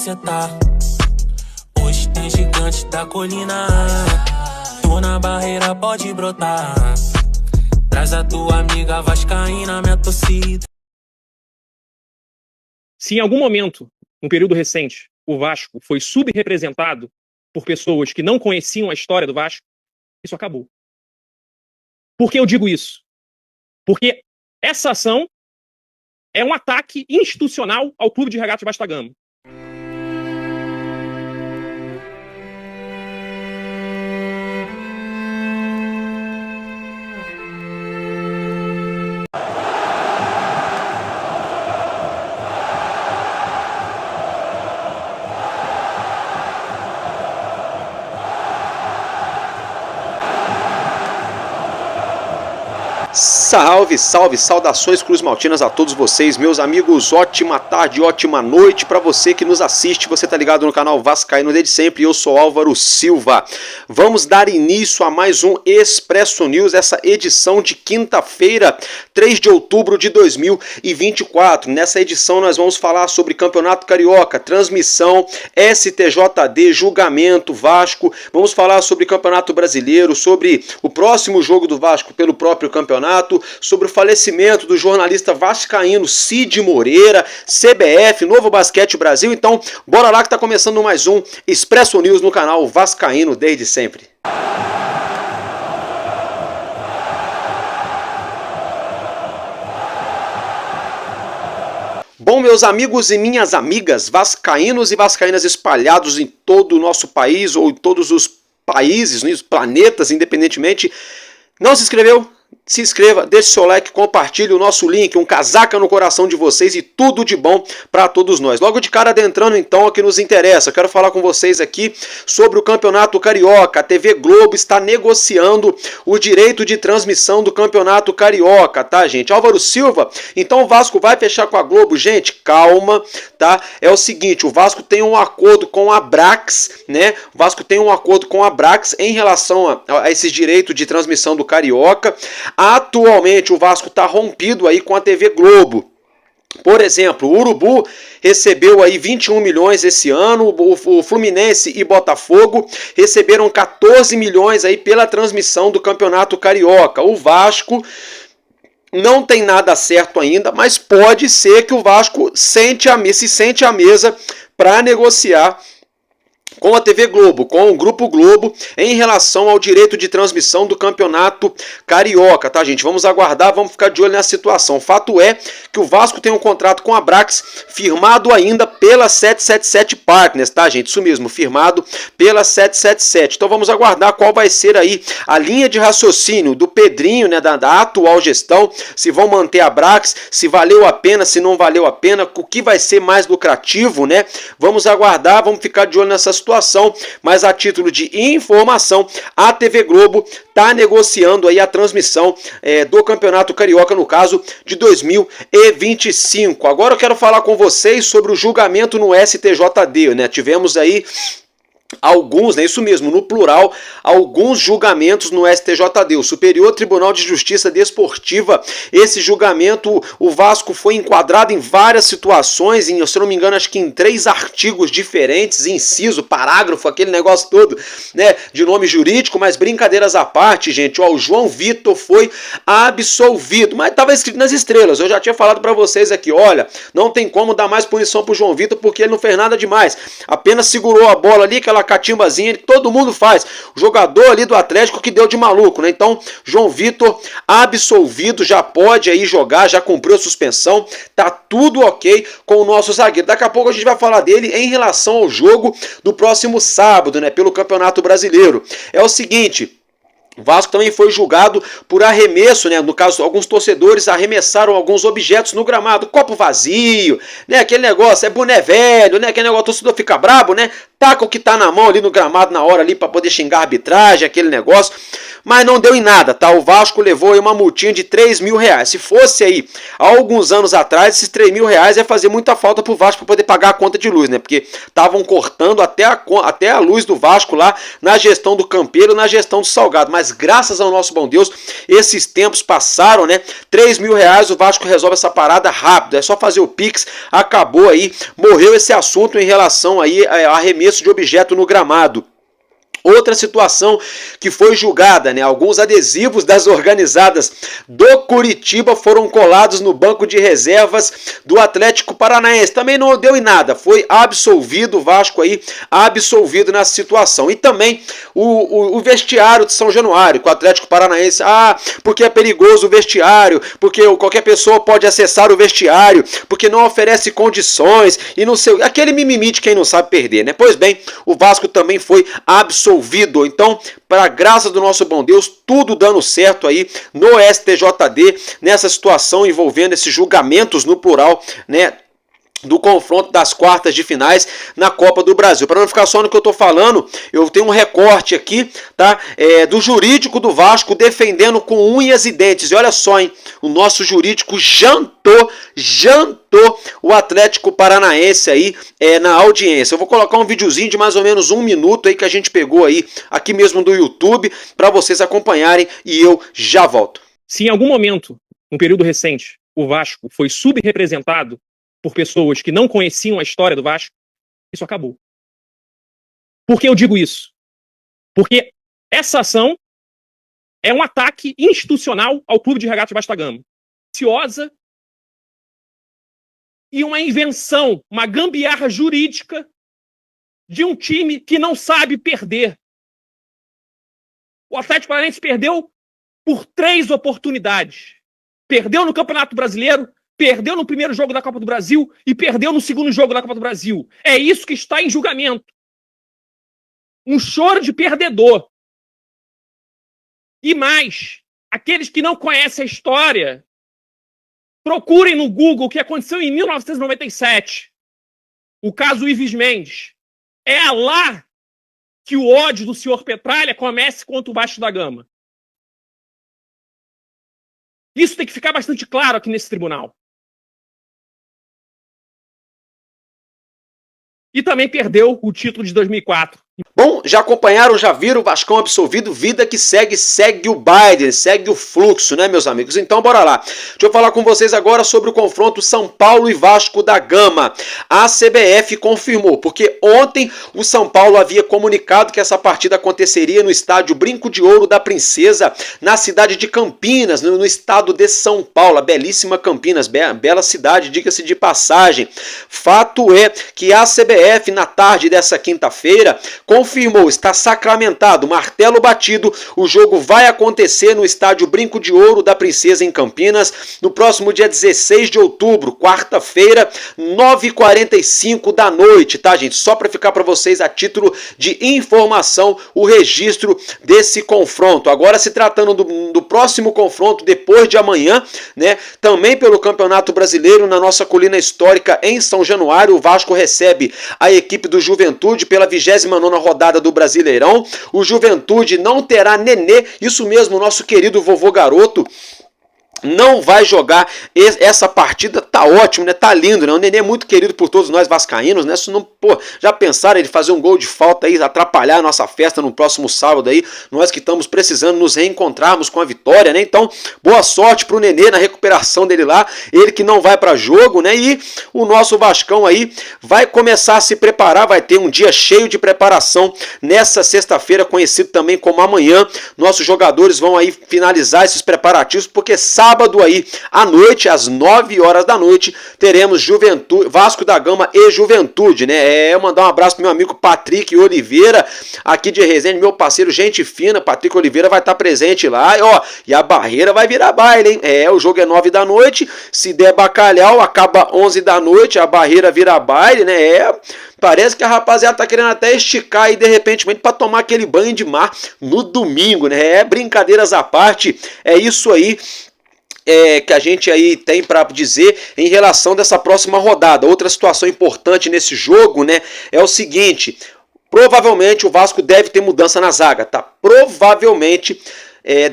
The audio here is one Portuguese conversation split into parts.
cê tá. Hoje tem gigantes da colina. Tô na barreira, pode brotar. Traz a tua amiga vascaína, minha torcida. Se em algum momento, num período recente, o Vasco foi subrepresentado por pessoas que não conheciam a história do Vasco, isso acabou. Por que eu digo isso? Porque essa ação é um ataque institucional ao Clube de Regatas Vasco da Gama. Salve, salve, saudações Cruz Maltinas a todos vocês, meus amigos, ótima tarde, ótima noite para você que nos assiste, você tá ligado no canal Vascaíno desde sempre, eu sou Álvaro Silva. Vamos dar início a mais um Expresso News, essa edição de quinta-feira, 3 de outubro de 2024. Nessa edição nós vamos falar sobre Campeonato Carioca, transmissão, STJD, julgamento, Vasco, vamos falar sobre Campeonato Brasileiro, sobre o próximo jogo do Vasco pelo próprio campeonato, sobre o falecimento do jornalista vascaíno Cid Moreira, CBF, Novo Basquete Brasil. Então, bora lá que tá começando mais um Expresso News no canal Vascaíno desde sempre. Bom, meus amigos e minhas amigas, vascaínos e vascaínas espalhados em todo o nosso país ou em todos os países, nos planetas, independentemente, não se inscreveu? Se inscreva, deixe seu like, compartilhe o nosso link, um casaca no coração de vocês e tudo de bom para todos nós. Logo de cara adentrando então ao que nos interessa, quero falar com vocês aqui sobre o Campeonato Carioca. A TV Globo está negociando o direito de transmissão do Campeonato Carioca, tá, gente? Álvaro Silva, então o Vasco vai fechar com a Globo? Gente, calma, tá? É o seguinte, o Vasco tem um acordo com a Abrax, né? O Vasco tem um acordo com a Abrax em relação a esses direitos de transmissão do Carioca. Atualmente o Vasco está rompido aí com a TV Globo. Por exemplo, o Urubu recebeu aí 21 milhões esse ano, o Fluminense e Botafogo receberam 14 milhões aí pela transmissão do Campeonato Carioca. O Vasco não tem nada certo ainda, mas pode ser que o Vasco se sente à mesa para negociar com a TV Globo, com o Grupo Globo, em relação ao direito de transmissão do Campeonato Carioca, tá, gente? Vamos aguardar, vamos ficar de olho nessa situação. O fato é que o Vasco tem um contrato com a Abrax firmado ainda pela 777 Partners, tá, gente? Isso mesmo, firmado pela 777. Então vamos aguardar qual vai ser aí a linha de raciocínio do Pedrinho, né, da atual gestão, se vão manter a Abrax, se valeu a pena, se não valeu a pena, o que vai ser mais lucrativo, né? Vamos aguardar, vamos ficar de olho nessa situação, mas a título de informação, a TV Globo está negociando aí a transmissão do Campeonato Carioca, no caso de 2025. Agora eu quero falar com vocês sobre o julgamento no STJD, né? Tivemos aí alguns, né, isso mesmo, no plural, alguns julgamentos no STJD, o Superior Tribunal de Justiça Desportiva. Esse julgamento, o Vasco foi enquadrado em várias situações, se eu não me engano, acho que em 3 artigos diferentes, inciso, parágrafo, aquele negócio todo, né, de nome jurídico, mas brincadeiras à parte, gente, ó, o João Vitor foi absolvido, mas estava escrito nas estrelas, eu já tinha falado para vocês aqui, olha, não tem como dar mais punição pro João Vitor porque ele não fez nada demais, apenas segurou a bola ali, aquela catimbazinha que todo mundo faz, o jogador ali do Atlético que deu de maluco, né? Então, João Vitor absolvido, já pode aí jogar, já cumpriu a suspensão, tá tudo ok com o nosso zagueiro. Daqui a pouco a gente vai falar dele em relação ao jogo do próximo sábado, né, pelo Campeonato Brasileiro. É o seguinte, o Vasco também foi julgado por arremesso, né? No caso, alguns torcedores arremessaram alguns objetos no gramado, copo vazio, né? Aquele negócio, é boné velho, né? Aquele negócio, o torcedor fica brabo, né? taca o que tá na mão ali no gramado na hora ali para poder xingar a arbitragem, aquele negócio, mas não deu em nada, tá? O Vasco levou aí uma multinha de 3 mil reais. Se fosse aí há alguns anos atrás, esses 3 mil reais ia fazer muita falta pro Vasco para poder pagar a conta de luz, né? Porque estavam cortando até a luz do Vasco lá na gestão do Campeiro, na gestão do Salgado. Mas graças ao nosso bom Deus, esses tempos passaram, né? 3 mil reais, o Vasco resolve essa parada rápido. É só fazer o Pix, acabou aí, morreu esse assunto em relação aí a arremesso de objeto no gramado. Outra situação que foi julgada, né? Alguns adesivos das organizadas do Curitiba foram colados no banco de reservas do Atlético Paranaense. Também não deu em nada, foi absolvido o Vasco aí, absolvido nessa situação. E também o vestiário de São Januário, com o Atlético Paranaense, porque é perigoso o vestiário, porque qualquer pessoa pode acessar o vestiário, porque não oferece condições e não sei, aquele mimimi de quem não sabe perder, né? Pois bem, o Vasco também foi absolvido. Então, para graça do nosso bom Deus, tudo dando certo aí no STJD, nessa situação envolvendo esses julgamentos no plural, né? Do confronto das quartas de finais na Copa do Brasil. Para não ficar só no que eu tô falando, eu tenho um recorte aqui, tá? Do jurídico do Vasco defendendo com unhas e dentes. E olha só, hein? O nosso jurídico jantou o Atlético Paranaense aí na audiência. Eu vou colocar um videozinho de mais ou menos 1 minuto aí que a gente pegou aí aqui mesmo do YouTube para vocês acompanharem e eu já volto. Se em algum momento, um período recente, o Vasco foi subrepresentado por pessoas que não conheciam a história do Vasco, isso acabou. Por que eu digo isso? Porque essa ação é um ataque institucional ao Clube de Regatas Vasco da Gama. Ociosa e uma invenção, uma gambiarra jurídica de um time que não sabe perder. O Atlético Paranaense perdeu por 3 oportunidades. Perdeu no Campeonato Brasileiro, perdeu no primeiro jogo da Copa do Brasil e perdeu no segundo jogo da Copa do Brasil. É isso que está em julgamento. Um choro de perdedor. E mais, aqueles que não conhecem a história, procurem no Google o que aconteceu em 1997. O caso Ives Mendes. É lá que o ódio do senhor Petralha começa contra o Vasco da Gama. Isso tem que ficar bastante claro aqui nesse tribunal. E também perdeu o título de 2004. Bom, já acompanharam, já viram o Vascão absolvido, vida que segue, segue o Biden, segue o fluxo, né, meus amigos? Então, bora lá. Deixa eu falar com vocês agora sobre o confronto São Paulo e Vasco da Gama. A CBF confirmou, porque ontem o São Paulo havia comunicado que essa partida aconteceria no estádio Brinco de Ouro da Princesa, na cidade de Campinas, no estado de São Paulo, a belíssima Campinas, bela cidade, diga-se de passagem. Fato é que a CBF, na tarde dessa quinta-feira, confirmou, está sacramentado, martelo batido, o jogo vai acontecer no estádio Brinco de Ouro da Princesa em Campinas, no próximo dia 16 de outubro, quarta-feira, 9h45 da noite, tá, gente? Só para ficar para vocês a título de informação, o registro desse confronto. Agora, se tratando do próximo confronto, depois de amanhã, né, também pelo Campeonato Brasileiro, na nossa colina histórica em São Januário, o Vasco recebe a equipe do Juventude pela 29ª rodada do Brasileirão. O Juventude não terá Nenê, isso mesmo, nosso querido vovô garoto não vai jogar essa partida. Tá ótimo, né? Tá lindo, né? O Nenê é muito querido por todos nós vascaínos, né? Se não, pô, já pensaram ele fazer um gol de falta aí, atrapalhar a nossa festa no próximo sábado aí, nós que estamos precisando nos reencontrarmos com a vitória, né? Então, boa sorte pro Nenê na recuperação dele lá, ele que não vai para jogo, né? E o nosso Vascão aí vai começar a se preparar, vai ter um dia cheio de preparação nessa sexta-feira, conhecido também como amanhã. Nossos jogadores vão aí finalizar esses preparativos, porque sábado aí à noite, às 9 horas da noite, teremos Juventude, Vasco da Gama e Juventude, né? Mandar um abraço pro meu amigo Patrick Oliveira, aqui de Resende, meu parceiro, gente fina. Patrick Oliveira vai estar presente lá, e a barreira vai virar baile, hein? O jogo é 9 da noite, se der bacalhau, acaba 11 da noite, a barreira vira baile, né? Parece que a rapaziada tá querendo até esticar aí de repente para tomar aquele banho de mar no domingo, né? Brincadeiras à parte, é isso aí. Que a gente aí tem para dizer em relação dessa próxima rodada. Outra situação importante nesse jogo, né, é o seguinte: Provavelmente o Vasco deve ter mudança na zaga, tá? Provavelmente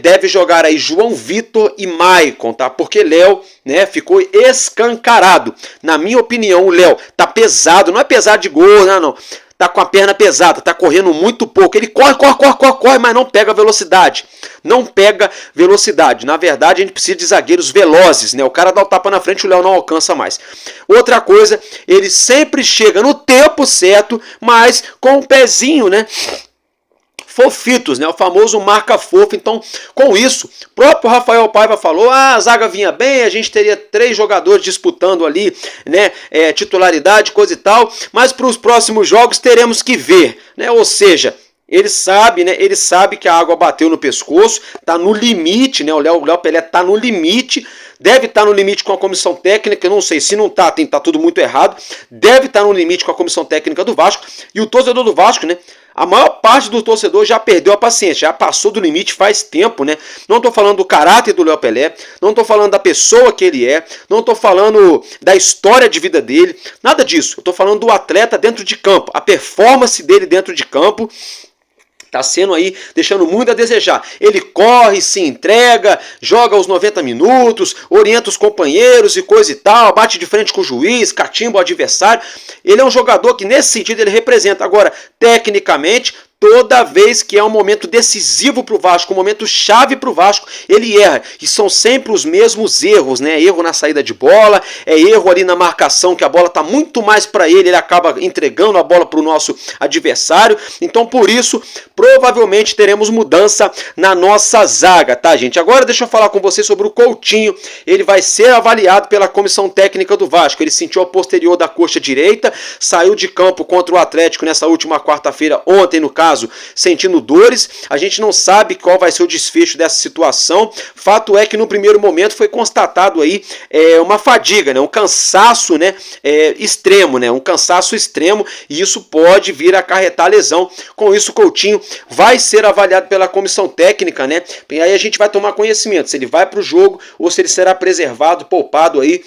deve jogar aí João Vitor e Maicon, tá? Porque Léo, né, ficou escancarado. Na minha opinião, o Léo tá pesado, não é pesado de gol, não. Tá com a perna pesada, tá correndo muito pouco. Ele corre, mas não pega velocidade. Não pega velocidade. Na verdade, a gente precisa de zagueiros velozes, né? O cara dá o tapa na frente, o Léo não alcança mais. Outra coisa, ele sempre chega no tempo certo, mas com o pezinho, né, fofitos, né? O famoso marca fofo. Então, com isso, o próprio Rafael Paiva falou: a zaga vinha bem, a gente teria 3 jogadores disputando ali, né, titularidade, coisa e tal, mas para os próximos jogos teremos que ver, né? Ou seja, ele sabe, né? Ele sabe que a água bateu no pescoço, tá no limite, né? O Léo Pelé tá no limite. Deve estar no limite com a comissão técnica, eu não sei, se não tá, tá tudo muito errado. Deve estar no limite com a comissão técnica do Vasco. E o torcedor do Vasco, né? A maior parte do torcedor já perdeu a paciência, já passou do limite faz tempo, né? Não estou falando do caráter do Léo Pelé, não estou falando da pessoa que ele é, não estou falando da história de vida dele, nada disso. Eu estou falando do atleta dentro de campo, a performance dele dentro de campo. Tá sendo aí, deixando muito a desejar. Ele corre, se entrega, joga os 90 minutos, orienta os companheiros e coisa e tal, bate de frente com o juiz, catimba o adversário. Ele é um jogador que nesse sentido ele representa. Agora, tecnicamente, toda vez que é um momento decisivo para o Vasco, um momento chave para o Vasco, ele erra. E são sempre os mesmos erros, né? Erro na saída de bola, erro ali na marcação, que a bola está muito mais para ele, ele acaba entregando a bola para o nosso adversário. Então, por isso, provavelmente teremos mudança na nossa zaga, tá, gente? Agora deixa eu falar com vocês sobre o Coutinho. Ele vai ser avaliado pela comissão técnica do Vasco. Ele sentiu a posterior da coxa direita, saiu de campo contra o Atlético nessa última quarta-feira, ontem no caso, sentindo dores. A gente não sabe qual vai ser o desfecho dessa situação. Fato é que no primeiro momento foi constatado aí uma fadiga, né, um cansaço, né, extremo, né, um cansaço extremo, e isso pode vir a acarretar lesão. Com isso, o Coutinho vai ser avaliado pela comissão técnica, né? E aí a gente vai tomar conhecimento se ele vai para o jogo ou se ele será preservado, poupado aí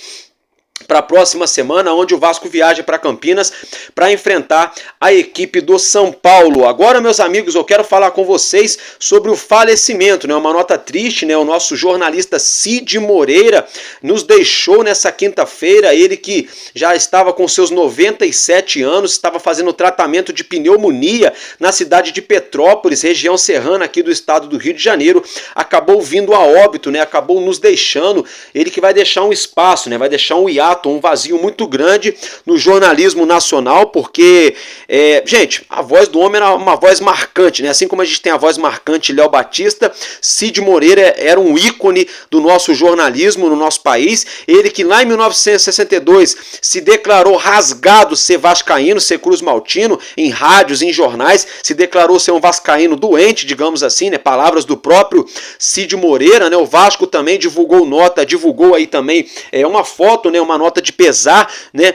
para a próxima semana, onde o Vasco viaja para Campinas para enfrentar a equipe do São Paulo. Agora, meus amigos, eu quero falar com vocês sobre o falecimento, né? Uma nota triste, né? O nosso jornalista Cid Moreira nos deixou nessa quinta-feira. Ele que já estava com seus 97 anos, estava fazendo tratamento de pneumonia na cidade de Petrópolis, região serrana aqui do estado do Rio de Janeiro, acabou vindo a óbito, né? Acabou nos deixando. Ele que vai deixar um espaço, né? Vai deixar um hiato, um vazio muito grande no jornalismo nacional, porque, gente, a voz do homem era uma voz marcante, né? Assim como a gente tem a voz marcante Léo Batista, Cid Moreira era um ícone do nosso jornalismo no nosso país. Ele que lá em 1962 se declarou rasgado ser vascaíno, ser cruz-maltino, em rádios, em jornais, se declarou ser um vascaíno doente, digamos assim, né? Palavras do próprio Cid Moreira, né? O Vasco também divulgou nota, divulgou aí também uma foto, né? Uma nota de pesar, né?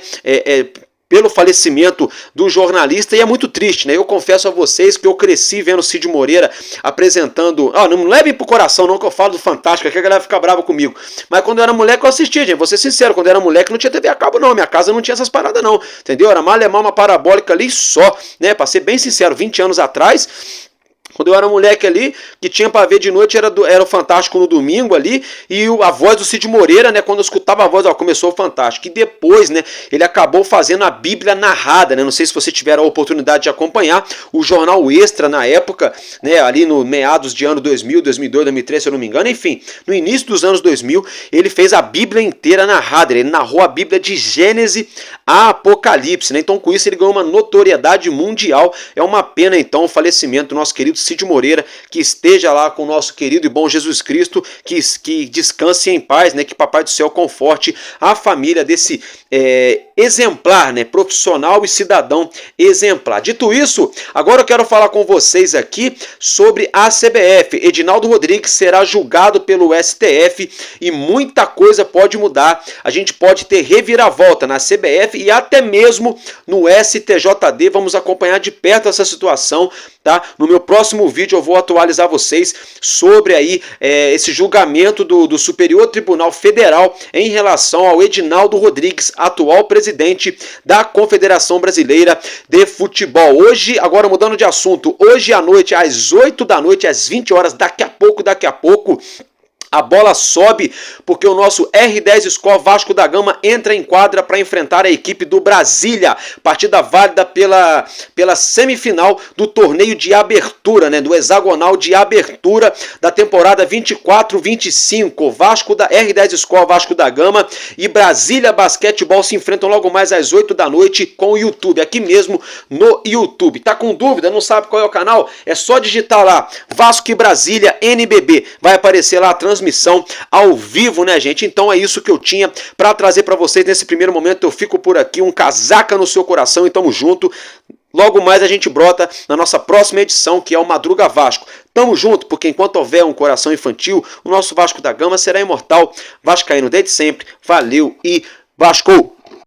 Pelo falecimento do jornalista, e é muito triste, né? Eu confesso a vocês que eu cresci vendo o Cid Moreira apresentando. Não levem pro coração, não, que eu falo do Fantástico, que a galera fica brava comigo. Mas quando eu era moleque, eu assistia, gente. Vou ser sincero, quando eu era moleque, não tinha TV a cabo, não. Minha casa não tinha essas paradas, não. Entendeu? Era malemar uma parabólica ali só, né? Pra ser bem sincero, 20 anos atrás. Quando eu era moleque ali, que tinha pra ver de noite, era o Fantástico no domingo ali, e a voz do Cid Moreira, né, quando eu escutava a voz, começou o Fantástico. E depois, né, ele acabou fazendo a Bíblia narrada, né, não sei se você tiver a oportunidade de acompanhar, o Jornal Extra na época, né, ali no meados de ano 2000, 2002, 2003, se eu não me engano, enfim, no início dos anos 2000, ele fez a Bíblia inteira narrada, ele narrou a Bíblia de Gênesis a Apocalipse, né, então com isso ele ganhou uma notoriedade mundial. É uma pena, então, o falecimento do nosso querido Cid Moreira, que esteja lá com o nosso querido e bom Jesus Cristo, que descanse em paz, né? Que Papai do Céu conforte a família desse exemplar, né? Profissional e cidadão exemplar. Dito isso, agora eu quero falar com vocês aqui sobre a CBF. Edinaldo Rodrigues será julgado pelo STF e muita coisa pode mudar. A gente pode ter reviravolta na CBF e até mesmo no STJD. Vamos acompanhar de perto essa situação. tá? No meu próximo vídeo eu vou atualizar vocês sobre aí esse julgamento do Superior Tribunal Federal em relação ao Edinaldo Rodrigues, atual presidente da Confederação Brasileira de Futebol. Hoje, agora mudando de assunto, hoje à noite, às 8 da noite, às 20 horas, daqui a pouco, a bola sobe porque o nosso R10 Score Vasco da Gama entra em quadra para enfrentar a equipe do Brasília. Partida válida pela semifinal do torneio de abertura, né, do hexagonal de abertura da temporada 24-25. R10 Score Vasco da Gama e Brasília Basquetebol se enfrentam logo mais às 8 da noite com o YouTube, aqui mesmo no YouTube. Tá com dúvida? Não sabe qual é o canal? É só digitar lá Vasco e Brasília NBB. Vai aparecer lá a transmissão ao vivo, né, gente? Então é isso que eu tinha para trazer para vocês nesse primeiro momento. Eu fico por aqui, um casaca no seu coração e tamo junto. Logo mais a gente brota na nossa próxima edição, que é o Madruga Vasco. Tamo junto, porque enquanto houver um coração infantil, o nosso Vasco da Gama será imortal. Vascaíno desde sempre. Valeu e Vasco!